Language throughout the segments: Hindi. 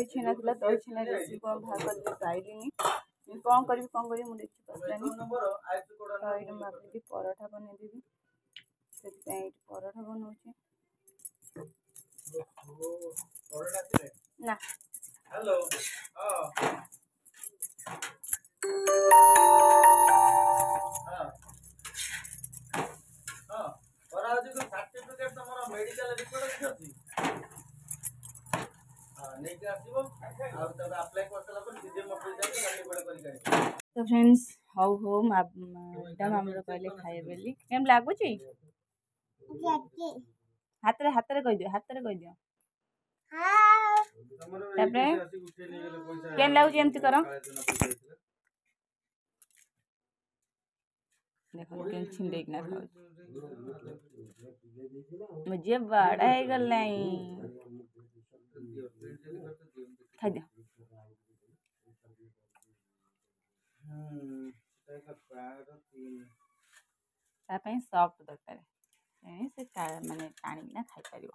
दही छेना था दही छेना रेसिपी कौन बाहर कर पाइलिनी कौन करी मुझे देखी पसलानी तो ये भाभी पराठा बनईदेवी से पराठा बनाऊे ना हेलो तो फ्रेंड्स हाउ हो मैडम आमर कहले खाए बोली केम लगुच हाथ रे कह दियो केम लगुच एमती कर देखो केम छिंडेकिना खाऊ मुझे बड़ा है गल नहीं खा दियो सॉफ्ट दरकार से माने टाणिकिना खाई पार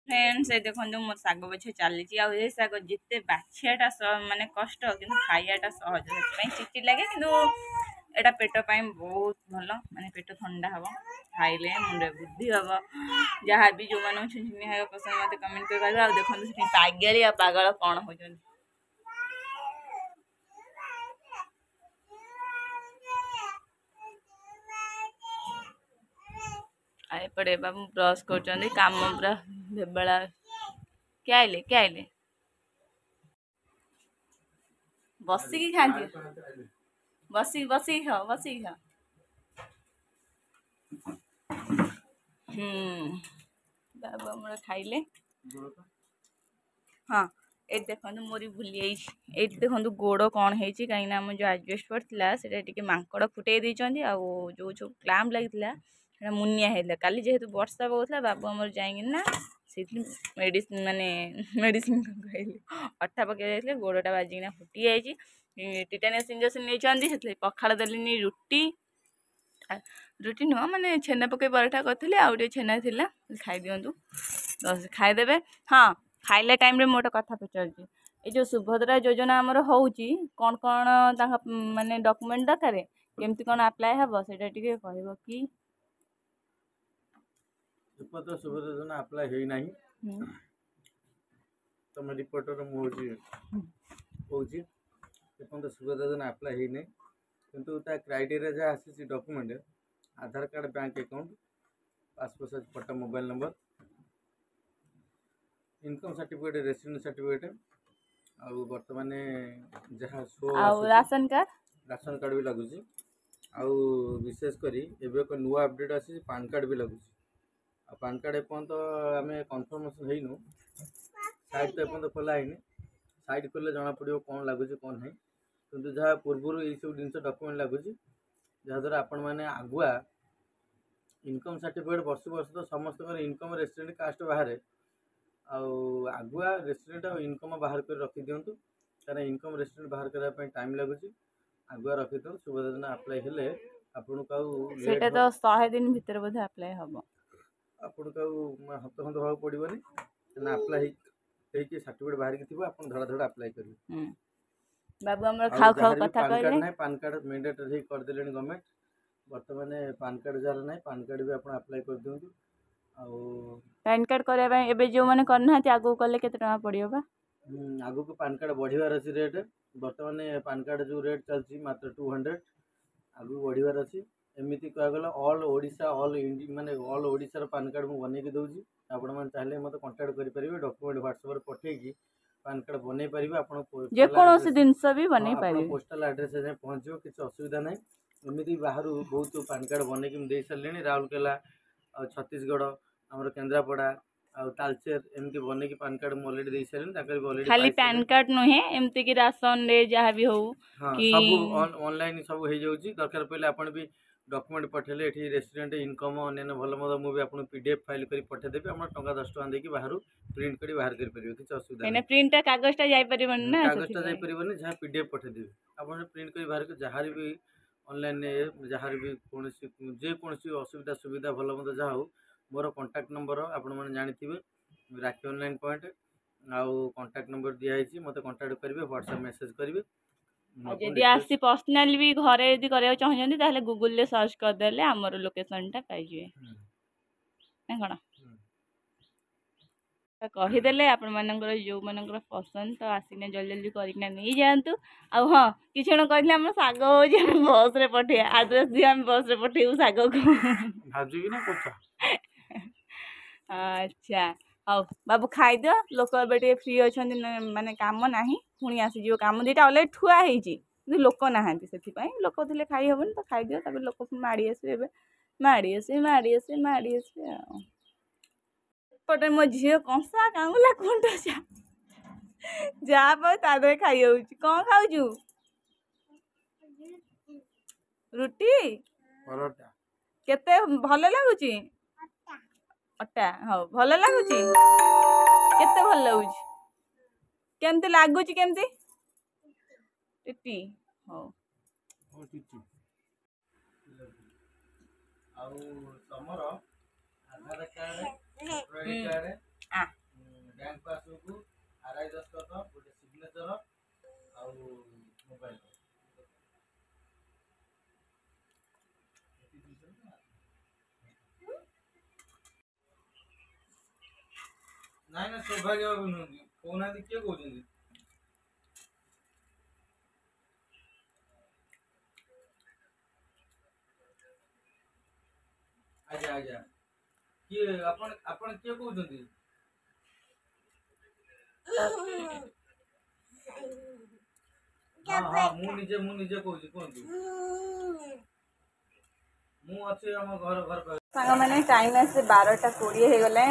फ्रेंड्स देखो मोर शाग बछ चली शाग जिते बाछियाटा माने कष्ट कि खाइाटा सहज से चिटी लगे कि एटा पेट पाई बहुत भल माने पेट ठंडा हम खाइले मुंडे बुद्धि हम जहाँ भी जो मैंने छुनछुनी खाया पसंद मत कमेंट कर देखो पागेली पागल कौन हो पड़े बाबू ब्रश कर काम पूरा बेबड़ा क्या आइले बसिकी खाती बसिकी खाओ बाबू आम खाइले हाँ ये देखो मोरी भूली ये देखो गोड़ कौन है कहीं आम जो आजबेस्ट पड़ा से मांकड़ फुटे देती जो जो क्लैम्प लगी मुनिया है काली जेहेतु वर्षा पकड़ा बाबू आमर जाइना से मेडिसिन माने मेडिसिन कहली अठा पकड़ गोड़टा बाजिकिना फुटी जाइए टिटानस इंजेक्शन नहीं पखाड़ देली रुटी रुटी नुह माने छेना पकई पराठा करी आउ छेना थिला खाई दिंतु खाईदे हाँ खाइले टाइम रे मोटे कथा पचार ये जो सुभद्रा योजना आमर होउची कौन कौन माने डॉक्यूमेंट दरकार केमती कौन अप्लाई हम से कह कि तो सुभद्रा योजना अप्लाई है ना तुम रिपोर्टर मुझे तो सुभद्रा योजना अप्लाई है ना किंतु क्राइटेरिया जहाँ आसी document Aadhaar card bank account passport size photo mobile number income certificate resident certificate आउ बर्तमान जहाँ शो राशन कार्ड भी लगुच आउ विशेष करी एबे एक नुआ अपडेट आसी पान कार्ड भी लगुच आ पान कार्ड एपर्यंत आम कन्फर्मेसन होइनु साइट तो एपर्यंत खोला है साइट खोले जना पड़ो कौन लगुच कौन है किंतु जहाँ पूर्व ये सब जिन डॉक्यूमेंट लगुच जहाँद्वारा आपण मैंने आगुआ इनकम सर्टिफिकेट वर्ष तो समस्त इनकम रेसिडेंट कास्ट बाहर आगुआ रेसिडेंट और इनकम बाहर कर रखी दिंतु कारण इनकम रेसिडेंट बाहर करने टाइम लगुच आगुआ रखी दिखाँ सुभद्रा योजना अप्लाई हेले आपन सेटा तो 100 दिन भीतर बोधे अप्लाई हम आपन हत हत भाव पड़ोनी ना अप्लाई सर्टिफिकेट बाहर की थी आप धड़ा धड़ा अप्लाई करेंगे बाबू हमर खाओ खाओ कथा कहले ना पान कार्ड मैंडेटरी कर देले गवर्नमेंट वर्तमान पान कार्ड जार ना पान कार्ड भी आप अप्लाई कर दिंतु पैन कार्ड करने एबे जो मैंने करना आगू कले केते टका पड़ियो बा आगू को पान कार्ड बढ़िवार अच्छी रेट बर्तमान पान कार्ड जो रेट चलती मात्र 200 आगू बढ़िवार अच्छी एमती कह गला ऑल ओडिशा ऑल इंडिया माने ऑल ओडिशा पान कार्ड मुझे बनई दूसरी आपण मैंने चाहिए मत कांटेक्ट करेंगे डॉक्यूमेंट व्हाट्सएप पठेगी पान कार्ड बनई पारे आप जिनस भी बनई पारे पोस्टल एड्रेस पहुँचो किसी असुविधा ना एमती बाहर बहुत पान कार्ड बनई दे सारे राउरकेला छत्तीसगढ़ आमर केन्द्रापड़ा ଆଉ ତାଲଚେର ଏମିତି ବନେଇକି ପାନ୍ କାର୍ଡ଼ ମୁଁ ଅଲରେଡ଼ି ଦେଇ ସାରିଲିଣି। ତାଙ୍କର ବି ଅଲରେଡ଼ି खाली पैन कार्ड नुहे एमती कि राशन रे जहाँ भी हो हाँ कि सब ऑनलाइन सब हो जाऊँगी। दरकार पड़े आप भी डॉक्यूमेंट पठेले ये रेस्टोरेंट इनकम अन्य भल मद मुझे आपको पीडीएफ फाइल कर पठेदेवी आप टंका 10 टका देकी बाहर प्रिंट कर बाहर कर पारे किसी असुविधा नहीं। प्रिंट कागजटा जापरन ना कागजटा जापरनि जहाँ पीडीएफ पठेदेवी आप प्रिंट कर बाहर कर जहाँ भी ऑनलाइन जहाँ भी कौन जेकोसी असुविधा सुविधा भल मद जहाँ हो मोर कांटेक्ट नंबर आपण मैंने जानते राखी ऑनलाइन पॉइंट आउ कांटेक्ट नंबर दिखाई मत कांटेक्ट करेंगे व्हाट्सएप मेसेज करेंगे। जदि आसी पर्सनाली भी घरे यदि करिया चाहछन्ती ताले गूगल ले सर्च कर देले हमर लोकेशन टा पाइ जिवे ना कोन कहीदेले आपण मानकर जो मानकर पसंद तो आसिने जल्दी जल्दी करिकना नहीं जातु। आ हाँ कि कहले हम साग हो बस रे पठे आड्रेस दिए हम बस रे पठेबू साग को भाजी ना कोचा। अच्छा हौ बाबू खाइदियो लोक ए फ्री अच्छा माने काम ना पुणी आसीज काम दुईटा अलरेडी ठुआ होती लोक नहांती से लोक थे खाई हेबन तो खाइदियो तापर लोक माड़ी आसवे माड़ी आसवे माड़ी आसवे माड़ी आसवे पटे मो झील कंसा कांगुला कुंटा जहाँ पाऊ तादे खाई हो कौन खाऊ रुटी परोटा केते भल लगुच अटा हाँ भल लगुच केते भल लगुच केमती लगुच केमती टिटी हाँ तमर आधार कार्ड बैंक पासबुक आरआई दस्तखत गोटे सिग्नेचर आउ मोबाइल ना ना सौभाग्य बाबू नुहति कहना किए कहते आजा आजा किए आपण आपण किए कहते हाँ हाँ मुझे कहूँ कहतु मुझे आम घर घर सांग मैंने टाइम आसे 12:20 हो गला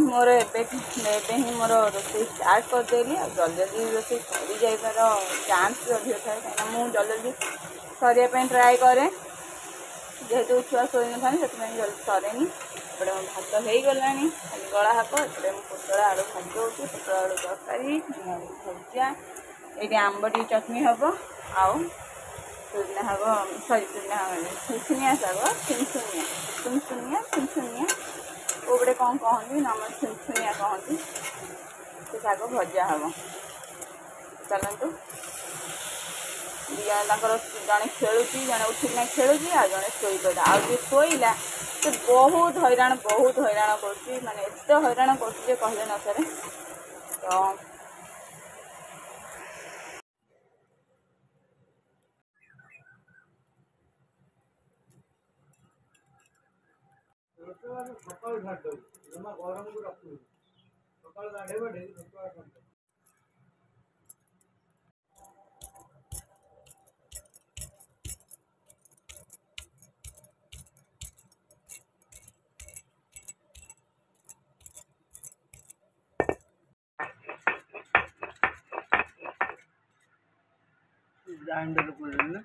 मोर एवं मोर रोसे स्टार्ट करदेली जल्दी जल्दी रोसे सरी जाइबार चान्स भी अधिक थाए कहीं मुझे जल्दी जल्दी सरिया ट्राए करे जेहेतु छुआ शोई न था जल्दी सरेनी एपटे मो भात हो गला खाली गला हाक एपटे पोटल आलू भाज हो पोटल आलू तरकारी भजा ये आंब टी चटनी हम आउ सुना हम सरी सुना सुनसुनिया शाग सुनसुनिया वो बड़े कौन कहती नम सुनसुनिया कहती से शाग भजा हम चलतु जड़े खेलुची जड़े उठिना खेलुची आ जड़े शोई पड़ा आ शोला से बहुत हैरान कर माने एत हैरान कर कहले न सरे तो सकाल घाट जमा गरम को रखू सकाल गाधे बाटे ग्राइंडर को लेना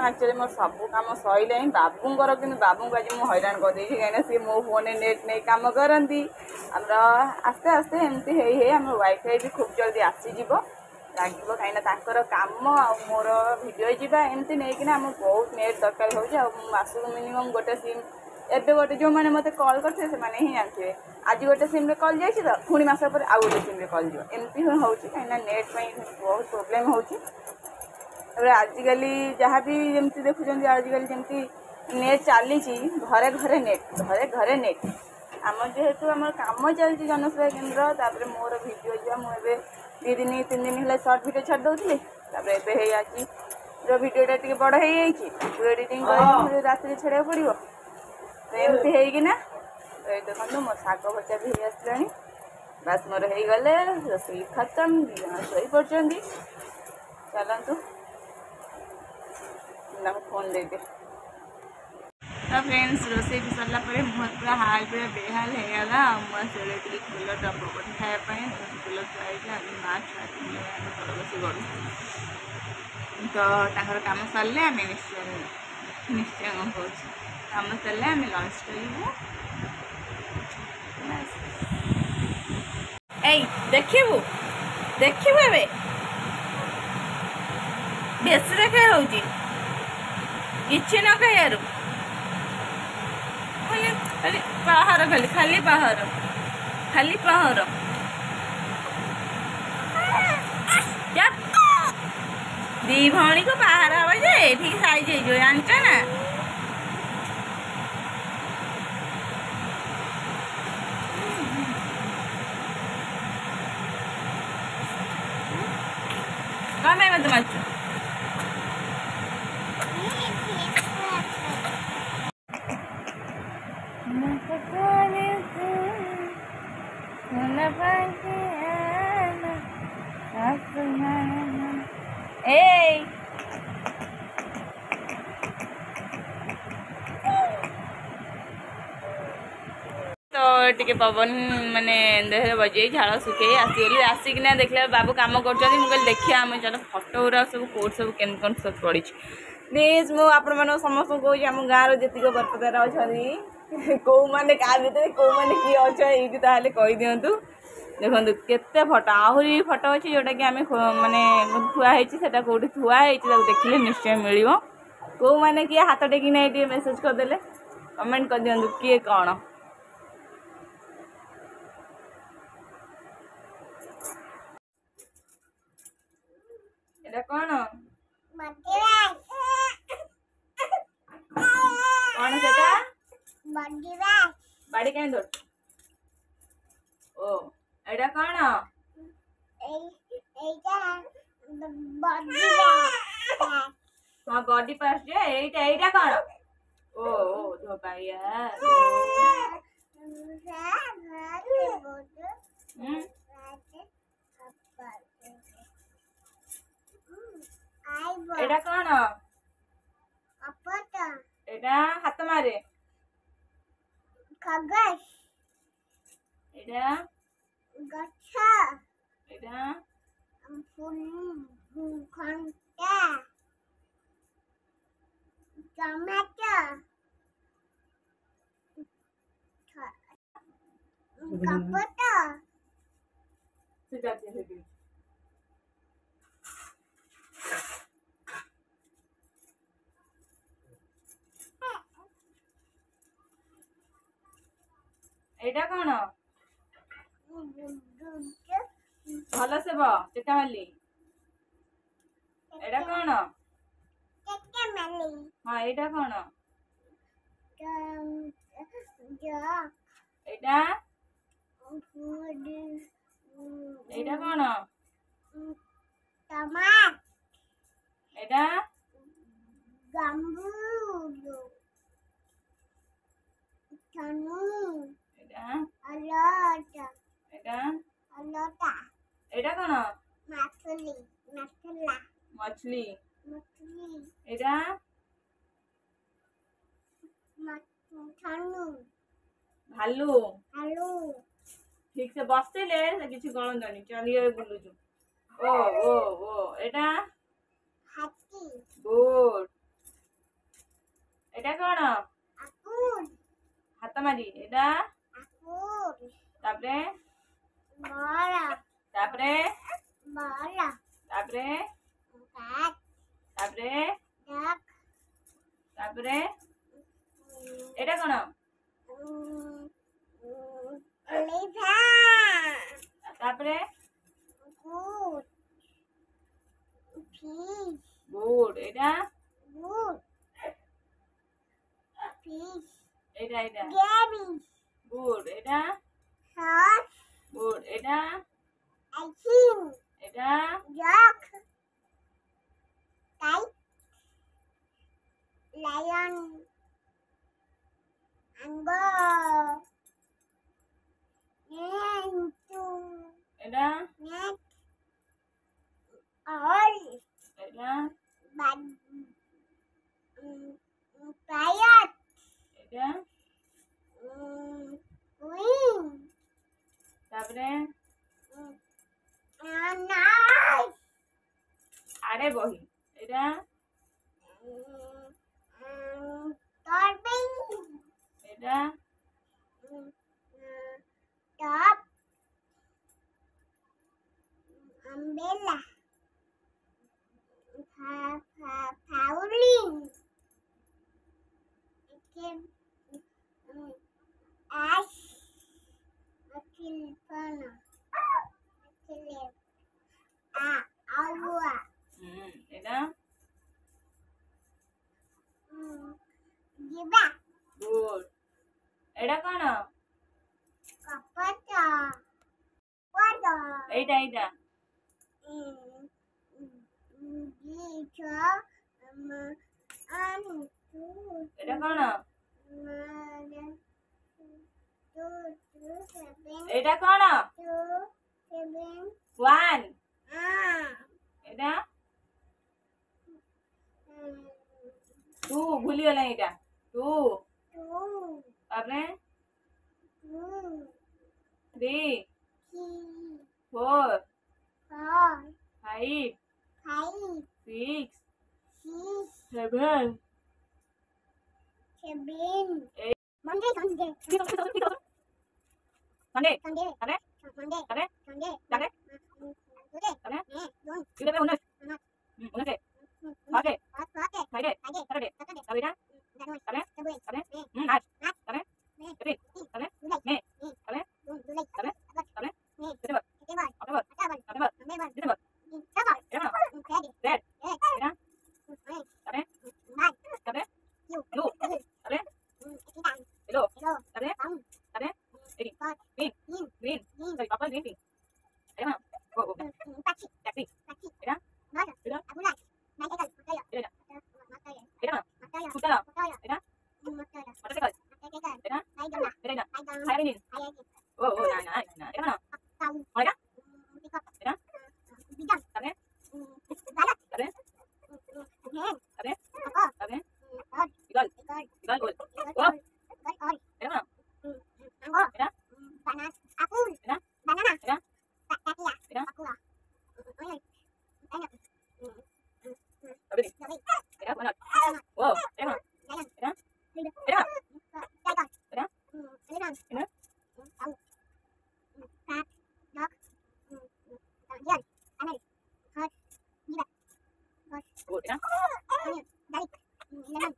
एक्चुअली मोर सब कम सैले बाबूंर कि बाबू को आज मुझे हैरान करदे कहीं सी मो फोन नेट नहीं कम करती आमर आस्ते आस्ते एमती है आम वाईफाई भी खूब जल्दी आसीज लगे कहीं कम आ मोर भिडियो जावा एमती नहीं कि बहुत नेट दरकार हो मासक मिनिमम गोटे सिम एबे गोटे जो मैंने मत कॉल करते ही जानते आज गोटे सिम रे कॉल जाइए तो पुणी मस पर आउ गोटे सिम रे कॉल जाव एमती ही हो कहीं नेट बहुत प्रोब्लेम हो आजिकल जहाँ भी जमी देखुं आजिकल जमी नेट चली घरे घरे नेट घरे घरे नेट आम जेहेतु आम कम चलती जनसेवा केन्द्र तापर मोर भिडियो जो मुझे 2 दिन 3 दिन है सर्ट भिडियो छाड़ दूसरी तापर आज भिडियोटा टे बड़ हो एडिटिंग कर राति छाड़ा पड़ो तो एमती होना देखो मो शाग भजा भी हो आसला बास मोर हो गले रोसई खत्म 2 जन शोई पड़ती चलतु फोन दे दे तो फ्रेंड्स रोसे भी सरला मुहर पूरा हाल पूरा बेहाल होगा मुझे कूलर डब पकड़ खायापी कूलर थोड़ा माँ छुआ तल बस गढ़ तो कम सरले आम निश्चय निश्चय कौन कह कम सरले आम लंच करूँ देखू देखू ए बेस देखा हो किसी न कह खाली पहाड़ खाली खाली पहाड़ खाली पहाड़ दी भौणी को पहाड़ हम जे ठीक साइज हो जानच ना कम मत मारच तो टिके पवन माने देह बजे झाड़ सुखे आसीगली आसिकना देखले बाबू काम कर मुझे देखिए आम चल फटो गुरा सब कौट सब केन कौन सब पड़ी प्लीज मु आपण मान समस्त कह आम गाँव जीक बरपदार अच्छा कौ मैंने क्या भर कौ मैंने किए अच्छा ये कही दिंतु देखो केते फटो आहरी फटो अच्छे जोटा कि आम माने थुआई कौटी थुआई देखिले निश्चय मिल कौ मैंने किए हाथ टेकिना ये मेसेज करदे कमेंट कर दिंतु किए कौन कौन कौन सेटा बाड़ी कहीं दौड़ ओ एटा कौन हाँ बॉडी पार्ट जे एटा एटा कौन ओ धोबाइया एटा कौन एटा हाथ मारे कागज एटा गच्छा एटा फूल खंडा टमाटर कपड़ा सीधा सीधा एटा कौन भल से चेटा माली एटा कौन हाँ एटा कौन एटा एटा कौन टमाटर एटा गंबू तनु एटा अलटा एटा अलटा एटा कौन मछली मछला मछली मछली एटा तनु भालू आलू ठीक से बसले किसी गलंजानी चलिए बुलुचु ओ ओ ओ एटा हाथी गुड एटा कौन आकुर हाथ मारी एटा आकुर तापरे बड़ा तापरे बड़ा तापरे काट तापरे डक तापरे एटा कौन एटा Good. Fish. Etah Etah Babies. Good Etah Horse. Good Etah Ice. Etah Dog. Kite. Lion. Angle. Etah Net. Owl. Etah But Parrot. Etah Queen. तापरे Nice. आड़े बही एटा Dolphin. एटा Top. Umbrella. Fowling. Ash. Kilpana. Aua. एटा Giba. गुड एटा कौन Kapata. Water. एटा एटा एटा कौन एटा कौन वन एटा टू भूली गला एटा टू तापरे 3 4 5 6 7 Monday. Sunday Sunday. तापरे Monday. तापरे Sunday. तापरे Today. तापरे Don't. इधर पे उन्नत उन्नत फ्राइडे फ्राइडे सैटरडे Saturday. तापरे January. तापरे February. तापरे मार्च तापरे May. अप्रैल तापरे July. मई May. तापरे June. July. तापरे August. तापरे May. सितंबर September. अक्टूबर October. नवंबर November. दिसंबर December. एटा February. Red Yes. एटा May. तापरे March. तापरे June. Blue July. तापरे September. Yellow Yellow. तापरे Brown. तापरे एडी White. Green Green. Green Green. Sorry purple green एटा ओ Patchy. Taxi Patchy. एटा Mother. एटा Abulai. Michael. Mataya. एटा Mataya. एटा Mataya. कुतला Mataya. एटा Mataya. Motorcycle Mataya. एटा Maidana. एटा Maidana. हायरिन Hayati. ओ ओ ना ना ना एटा Kau. ओएगा Pickup. एटा Bidang. तापरे Balat. तापरे Hand. तापरे Ako. तापरे God. Eagle God. इगल गोल God. God. एटा Mango. एटा Banana. Apple. एटा Banana. एटा Papaya. एटा Akula. Orange. Pineapple. तापरे Cherry. एटा बना Banana. ओ एटा Lion. एटा Tiger. एटा Tiger. एटा Elephant. एटा Cow. Cat. Dog. Deer. Camel. Horse. Zebra. Horse. Good एटा Onion. Garlic. Lemon.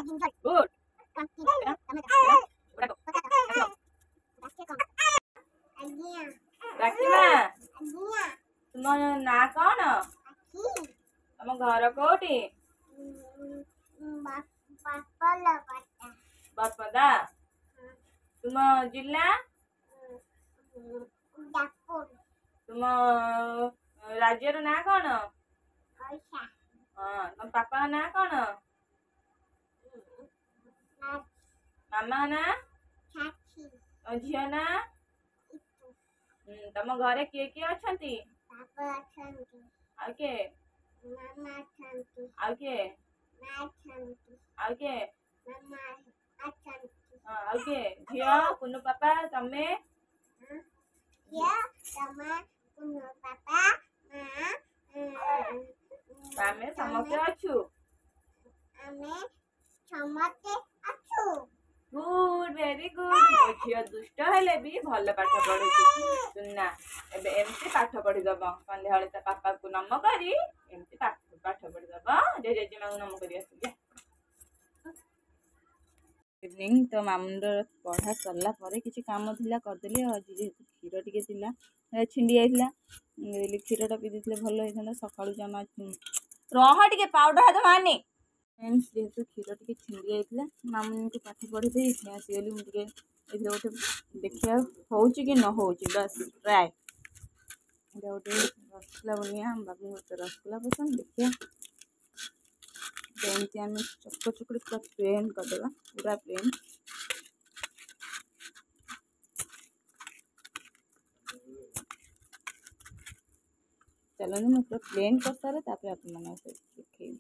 Ginger. Good Pumpkin. एटा Tomato. एटा बड़ा Potato. Capsicum. Agnia. राखीमा Agnia. तुम ना कौन Aki. तुम घर कोठी Papala pata. बसपदा तुम जिला Dapur. तुम राज्यर ना कौन Oisha. हाँ तुम पापा ना कौन मामा ना Chachi. तुम झील ना Itu. तुम घरे किए किए अछंती Papa Chanti. आउ के Mama Chanti. आउ के Ma Chanti. आउ के Mama Chanti. हाँ आउ के झील कुनु पापा तमे Ya, sama punya papa, तमे समस्ते अछु ame समते अछु. गुड वेरी गुड मो झील दुष्ट हेले भी भल पाठ पढ़ुची सुनना एबे एमती पाठ पढ़ी दब संध्या बेले ता पापा को नम करी एमती पाठ पढ़ी दब जे जेजेमा को नम करी आसी इवनिंग तो मामुंडर पढ़ा सरला परे किछि काम थिला करदेली आज जेहेतु क्षीर टिके थिला छिंडी आइथिला क्षीरटा पी देथिले भल होइथाना सकाळु जमा रह टिके पाउडर हाथ मारनी फ्रेंड्स जेहेतु क्षीर टिके छिंडी जाइଥିଲା मामूनी को पाठ पढ़ी दे आसीगली मुझे ये गोटे देखिए होची कि न होची बस ट्राए ये गोटे रसगुल्ला बनिया हम बाबू गोटे रसगुल्ला पसंद देखिए एमती आम चक चकुड़ी पूरा प्लेन करदेगा पूरा प्लेन चलो मैं पूरा प्लेन कर सारे तापर आप देखे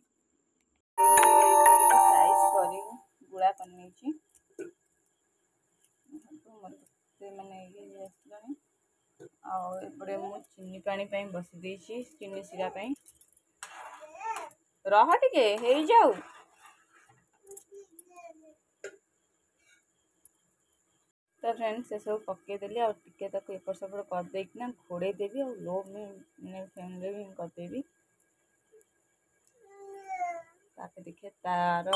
साइज कर गुड़ा कर मैंने ये आसपटे मु चीनी पानी बसी देसी चीनी सिरा रह टिके हो जाऊ तो फ्रेंड्स से सब पकईदेली और टिके तक एपट सेपट करदेना घोड़े देवी और लो में फ्लेम भी करदेवी ताकि देखिए तार